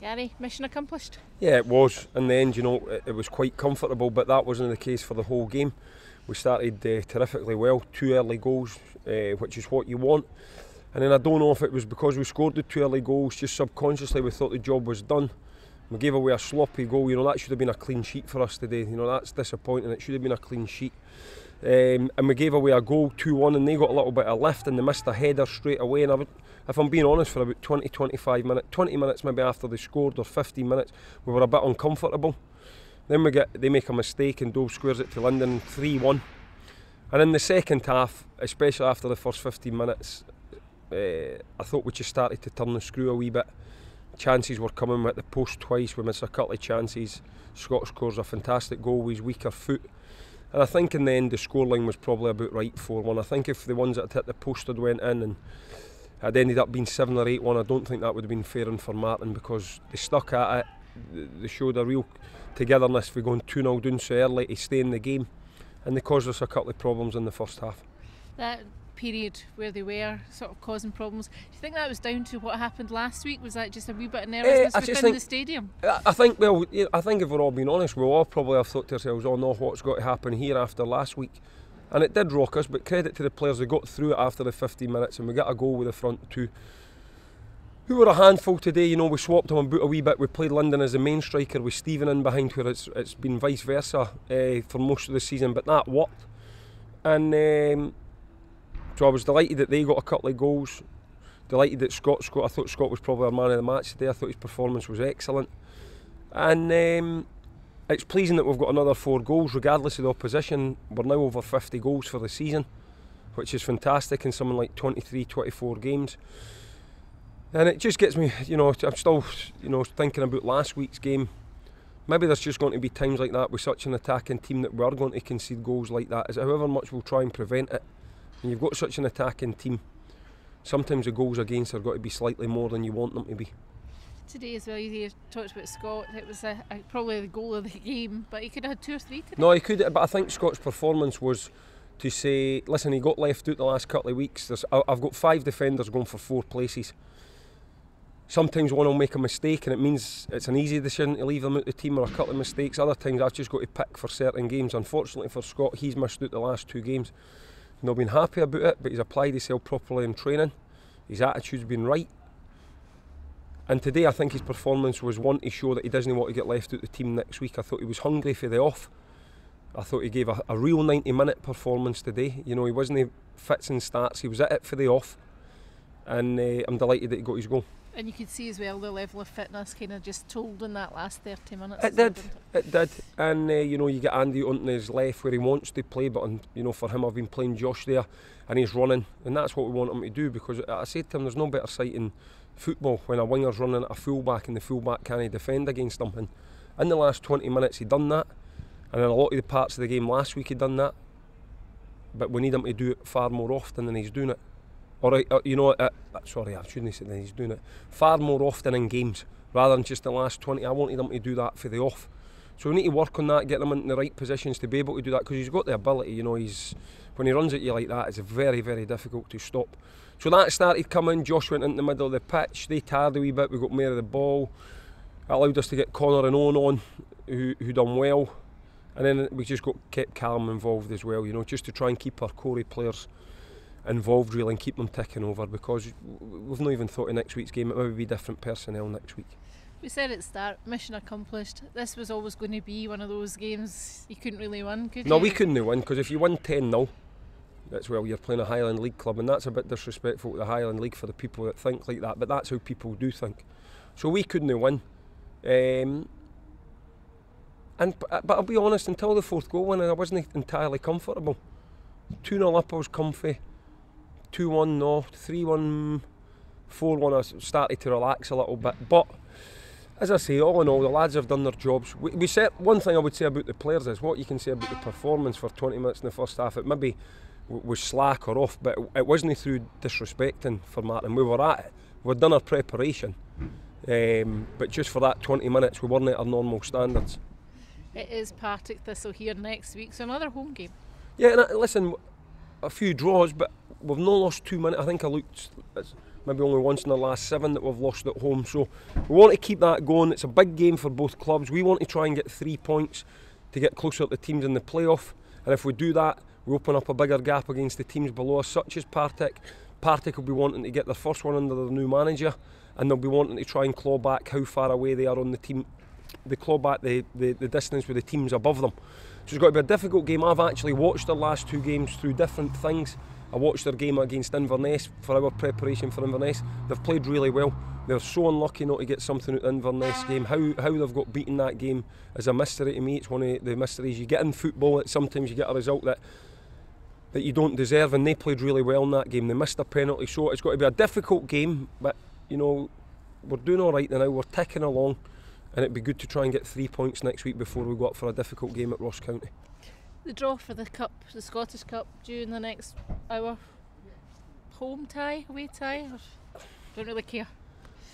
Gary, mission accomplished? Yeah, it was. In the end, it was quite comfortable, but that wasn't the case for the whole game. We started terrifically well, 2 early goals, which is what you want. And then I don't know if it was because we scored the 2 early goals, just subconsciously we thought the job was done. We gave away a sloppy goal, that should have been a clean sheet for us today. That's disappointing, it should have been a clean sheet. And we gave away a goal, 2-1, and they got a little bit of lift and they missed a header straight away. And if I'm being honest, for about 20-25 minutes, 20 minutes maybe after they scored, or 15 minutes, we were a bit uncomfortable. Then they make a mistake and Dove squares it to London, 3-1. And in the second half, especially after the first 15 minutes, I thought we just started to turn the screw a wee bit. Chances were coming, at the post twice, we missed a couple of chances. Scott scores a fantastic goal with his weaker foot. And I think in the end the scoreline was probably about right, 4-1. I think if the ones that had hit the post had went in and had ended up being 7 or 8-1, I don't think that would have been fair in Formartine, because they stuck at it. They showed a real togetherness for going 2-0 down so early to stay in the game, and they caused us a couple of problems in the first half. That period where they were sort of causing problems, do you think that was down to what happened last week? Was that just a wee bit of nervousness within the stadium? I think if we're all being honest, we'll all probably have thought to ourselves, oh no, what's got to happen here after last week? And it did rock us, but credit to the players, they got through it after the 15 minutes and we got a goal with the front two, who were a handful today. We swapped them about a wee bit. We played London as the main striker with Stephen in behind, where it's been vice versa for most of the season, but that worked. And so I was delighted that they got a couple of goals, delighted that Scott scored. I thought Scott was probably our man of the match today. I thought his performance was excellent. And it's pleasing that we've got another 4 goals regardless of the opposition. We're now over 50 goals for the season, which is fantastic in something like 23-24 games. And it just gets me, I'm still, thinking about last week's game. Maybe there's just going to be times like that with such an attacking team that we're going to concede goals like that. As however much we'll try and prevent it, when you've got such an attacking team, sometimes the goals against have got to be slightly more than you want them to be. Today as well, you talked about Scott. It was probably the goal of the game, but he could have had 2 or 3 today. No, he could, but I think Scott's performance was to say, listen, he got left out the last couple of weeks. I've got 5 defenders going for 4 places. Sometimes one will make a mistake and it means it's an easy decision to leave them out the team, or a couple of mistakes. Other times I've just got to pick for certain games. Unfortunately for Scott, he's missed out the last 2 games. He's not been happy about it, but he's applied himself properly in training. His attitude's been right. And today I think his performance was one to show that he doesn't want to get left out the team next week. I thought he was hungry for the off. I thought he gave a real 90-minute performance today. He wasn't fits and starts, he was at it for the off. And I'm delighted that he got his goal. And you could see as well the level of fitness kind of just told in that last 30 minutes. It did. And you get Andy on his left where he wants to play, but for him I've been playing Josh there and he's running, and that's what we want him to do, because I said to him, there's no better sight in football when a winger's running at a fullback and the fullback can't defend against him. And in the last 20 minutes he done that, and in a lot of the parts of the game last week he done that, but we need him to do it far more often than he's doing it. Sorry, I shouldn't have said that. He's doing it far more often in games rather than just the last 20. I wanted him to do that for the off. So we need to work on that, get him in the right positions to be able to do that, because he's got the ability. When he runs at you like that, it's very, very difficult to stop. So that started coming. Josh went into the middle of the pitch. They tired a wee bit. We got more of the ball. It allowed us to get Connor and Owen on, who done well. And then we just kept Callum involved as well, just to try and keep our core players involved really and keep them ticking over, because we've not even thought of next week's game. It might be different personnel next week. We said at the start, mission accomplished. This was always going to be one of those games you couldn't really win, could you? No, we couldn't win, because if you win 10-0, that's, well, you're playing a Highland League club, and that's a bit disrespectful to the Highland League for the people that think like that, but that's how people do think. So we couldn't win. But I'll be honest, until the 4th goal win, I wasn't entirely comfortable. 2-0 up, I was comfy. 2-1, no. 3-1, 4-1, I started to relax a little bit. But as I say, all in all, the lads have done their jobs. We said, one thing I would say about the players is, what you can say about the performance for 20 minutes in the first half, it maybe was slack or off, but it wasn't through disrespecting Formartine. We were at it. We'd done our preparation. But just for that 20 minutes, we weren't at our normal standards. It is Partick Thistle here next week, so another home game. Yeah, and listen, a few draws, but we've not lost 2 minutes. I think I looked, maybe only once in the last 7 that we've lost at home. So we want to keep that going. It's a big game for both clubs. We want to try and get 3 points to get closer to the teams in the playoff, and if we do that, we open up a bigger gap against the teams below us, such as Partick. Partick will be wanting to get their first one under their new manager, and they'll be wanting to try and claw back how far away they are on the team. They claw back the distance with the teams above them. So it's got to be a difficult game. I've actually watched their last 2 games through different things. I watched their game against Inverness for our preparation for Inverness. They've played really well. They're so unlucky not to get something out of the Inverness game. How they've got beaten that game is a mystery to me. It's one of the mysteries you get in football, that sometimes you get a result that you don't deserve, and they played really well in that game. They missed a penalty, so it's got to be a difficult game, but you know, we're doing all right now. We're ticking along, and it'd be good to try and get 3 points next week before we go up for a difficult game at Ross County. The draw for the Cup, the Scottish Cup, due in the next hour. Home tie, away tie? Don't really care.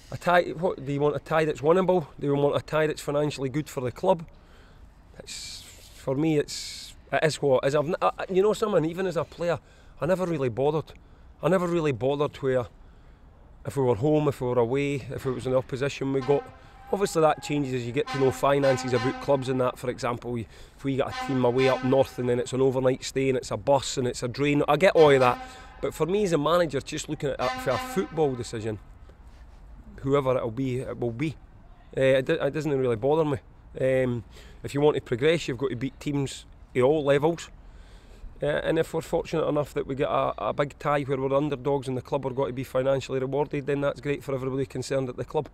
A tie? What do you want? A tie that's winnable? Do you want a tie that's financially good for the club? For me, it is what it is. You know something, even as a player, I never really bothered. Where if we were home, if we were away, if it was in the opposition we got. Obviously that changes as you get to know finances about clubs and that. For example, if we get a team away up north and then it's an overnight stay and it's a bus and it's a drain, I get all of that. But for me as a manager, just looking at it for a football decision, whoever it will be. It doesn't really bother me. If you want to progress, you've got to beat teams at all levels. And if we're fortunate enough that we get a big tie where we're underdogs and the club are got to be financially rewarded, then that's great for everybody concerned at the club.